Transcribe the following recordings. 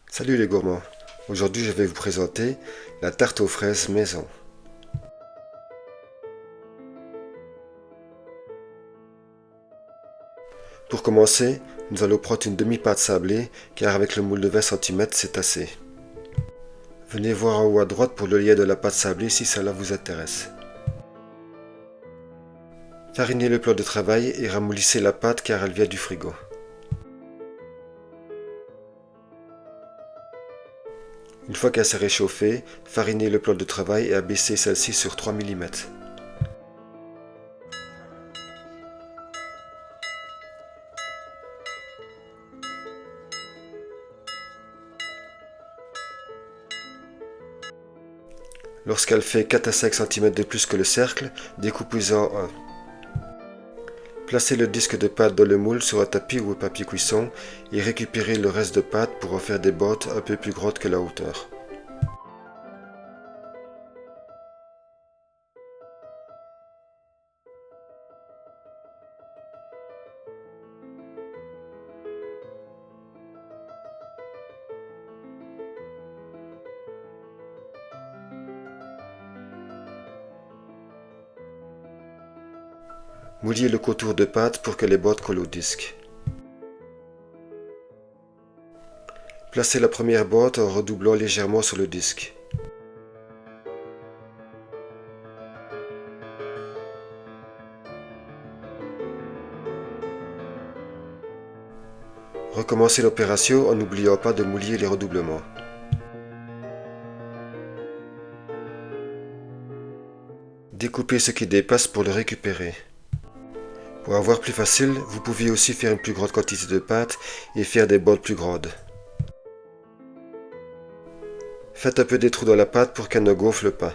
Salut les gourmands, aujourd'hui je vais vous présenter la tarte aux fraises maison. Pour commencer, nous allons prendre une demi-pâte sablée car avec le moule de 20 cm c'est assez. Venez voir en haut à droite pour le lien de la pâte sablée si cela vous intéresse. Farinez le plat de travail et ramollissez la pâte car elle vient du frigo. Une fois qu'elle s'est réchauffée, farinez le plat de travail et abaissez celle-ci sur 3 mm. Lorsqu'elle fait 4 à 5 cm de plus que le cercle, découpez-en un. Placez le disque de pâte dans le moule sur un tapis ou un papier cuisson et récupérez le reste de pâte pour en faire des bottes un peu plus grandes que la hauteur. Mouillez le contour de pâte pour que les bottes collent au disque. Placez la première botte en redoublant légèrement sur le disque. Recommencez l'opération en n'oubliant pas de mouiller les redoublements. Découpez ce qui dépasse pour le récupérer. Pour avoir plus facile, vous pouvez aussi faire une plus grande quantité de pâte et faire des bottes plus grandes. Faites un peu des trous dans la pâte pour qu'elle ne gonfle pas.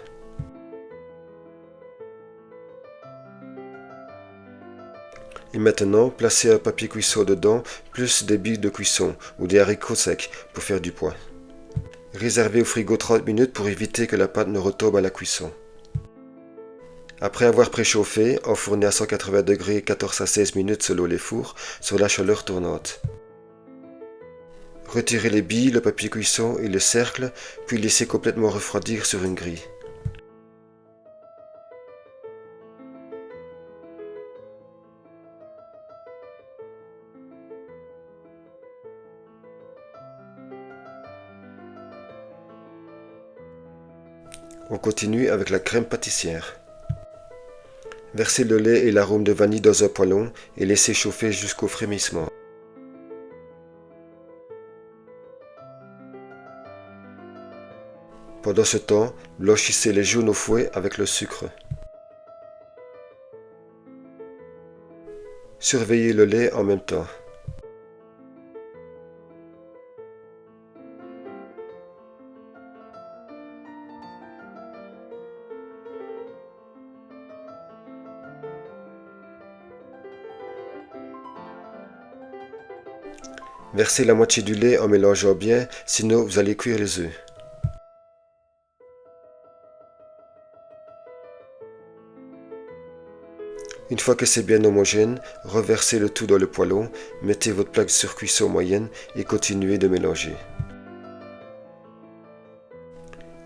Et maintenant, placez un papier cuisson dedans, plus des billes de cuisson ou des haricots secs pour faire du pois. Réservez au frigo 30 minutes pour éviter que la pâte ne retombe à la cuisson. Après avoir préchauffé, enfournez à 180 degrés 14 à 16 minutes selon les fours sur la chaleur tournante. Retirez les billes, le papier cuisson et le cercle, puis laissez complètement refroidir sur une grille. On continue avec la crème pâtissière. Versez le lait et l'arôme de vanille dans un poêlon et laissez chauffer jusqu'au frémissement. Pendant ce temps, blanchissez les jaunes au fouet avec le sucre. Surveillez le lait en même temps. Versez la moitié du lait en mélangeant bien, sinon vous allez cuire les œufs. Une fois que c'est bien homogène, reversez le tout dans le poêlon, mettez votre plaque sur cuisson moyenne et continuez de mélanger.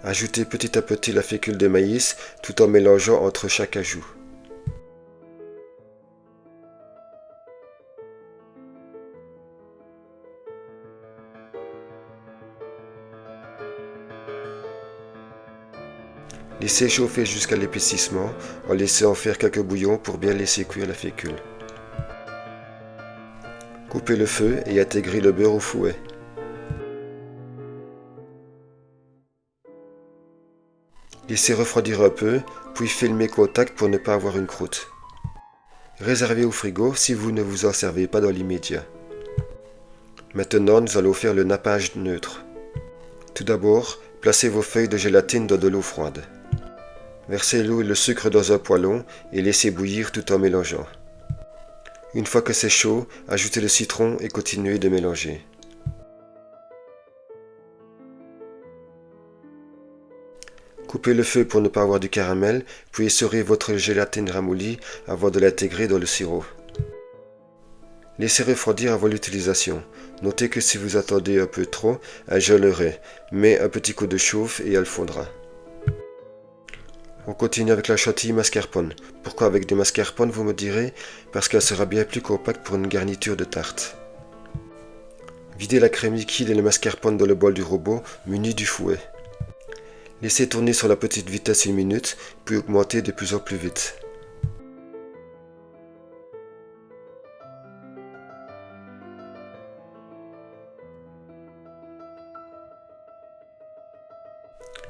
Ajoutez petit à petit la fécule de maïs tout en mélangeant entre chaque ajout. Laissez chauffer jusqu'à l'épaississement en laissant faire quelques bouillons pour bien laisser cuire la fécule. Coupez le feu et intégrez le beurre au fouet. Laissez refroidir un peu, puis filmez contact pour ne pas avoir une croûte. Réservez au frigo si vous ne vous en servez pas dans l'immédiat. Maintenant, nous allons faire le nappage neutre. Tout d'abord, placez vos feuilles de gélatine dans de l'eau froide. Versez l'eau et le sucre dans un poêlon et laissez bouillir tout en mélangeant. Une fois que c'est chaud, ajoutez le citron et continuez de mélanger. Coupez le feu pour ne pas avoir du caramel, puis essorez votre gélatine ramollie avant de l'intégrer dans le sirop. Laissez refroidir avant l'utilisation. Notez que si vous attendez un peu trop, elle gèlerait, mais un petit coup de chauffe et elle fondra. On continue avec la chantilly mascarpone. Pourquoi avec du mascarpone, vous me direz? Parce qu'elle sera bien plus compacte pour une garniture de tarte. Videz la crème liquide et le mascarpone dans le bol du robot muni du fouet. Laissez tourner sur la petite vitesse 1 minute, puis augmenter de plus en plus vite.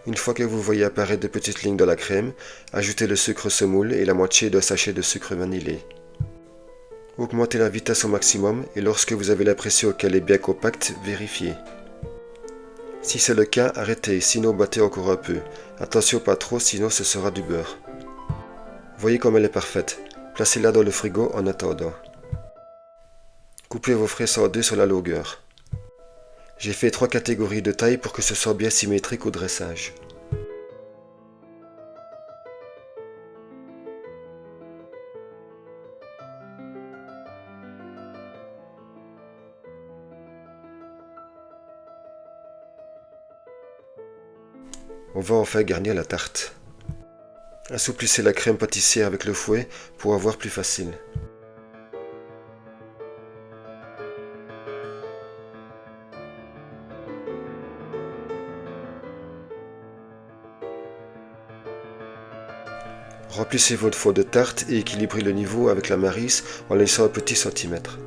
Une fois que vous voyez apparaître de petites lignes dans la crème, ajoutez le sucre semoule et la moitié d'un sachet de sucre vanillé. Augmentez la vitesse au maximum et lorsque vous avez l'impression qu'elle est bien compacte, vérifiez. Si c'est le cas, arrêtez, sinon battez encore un peu. Attention pas trop, sinon ce sera du beurre. Voyez comme elle est parfaite. Placez-la dans le frigo en attendant. Coupez vos fraises en deux sur la longueur. J'ai fait 3 catégories de taille pour que ce soit bien symétrique au dressage. On va enfin garnir la tarte. Assouplissez la crème pâtissière avec le fouet pour avoir plus facile. Remplissez votre fond de tarte et équilibrez le niveau avec la marisse en laissant un petit centimètre.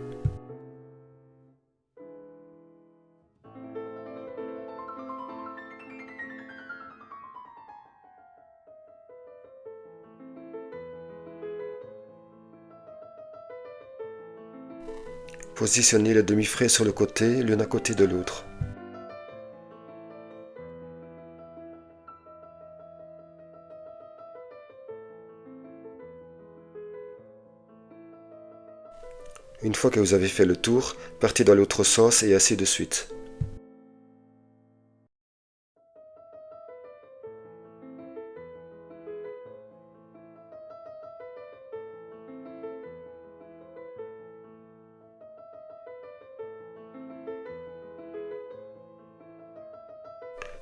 Positionnez les demi-frais sur le côté, l'un à côté de l'autre. Une fois que vous avez fait le tour, partez dans l'autre sens et ainsi de suite.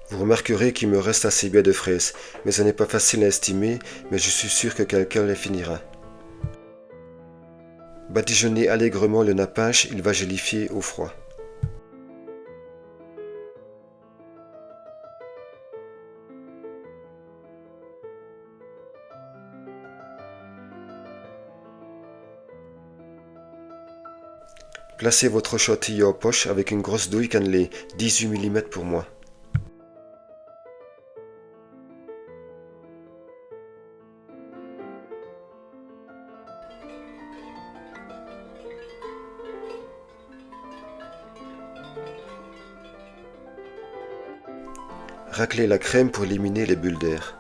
Vous remarquerez qu'il me reste assez bien de fraises, mais ce n'est pas facile à estimer, mais je suis sûr que quelqu'un les finira. Badigeonnez allègrement le nappage, il va gélifier au froid. Placez votre chantilly en poche avec une grosse douille cannelée, 18 mm pour moi. Raclez la crème pour éliminer les bulles d'air.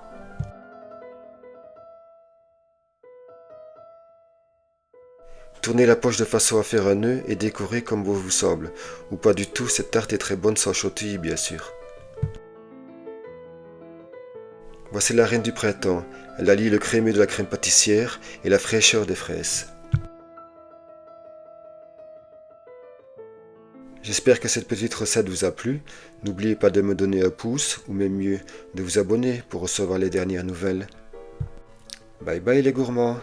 Tournez la poche de façon à faire un nœud et décorez comme bon vous semble. Ou pas du tout, cette tarte est très bonne sans chantilly bien sûr. Voici la reine du printemps. Elle allie le crémeux de la crème pâtissière et la fraîcheur des fraises. J'espère que cette petite recette vous a plu. N'oubliez pas de me donner un pouce, ou même mieux, de vous abonner pour recevoir les dernières nouvelles. Bye bye les gourmands!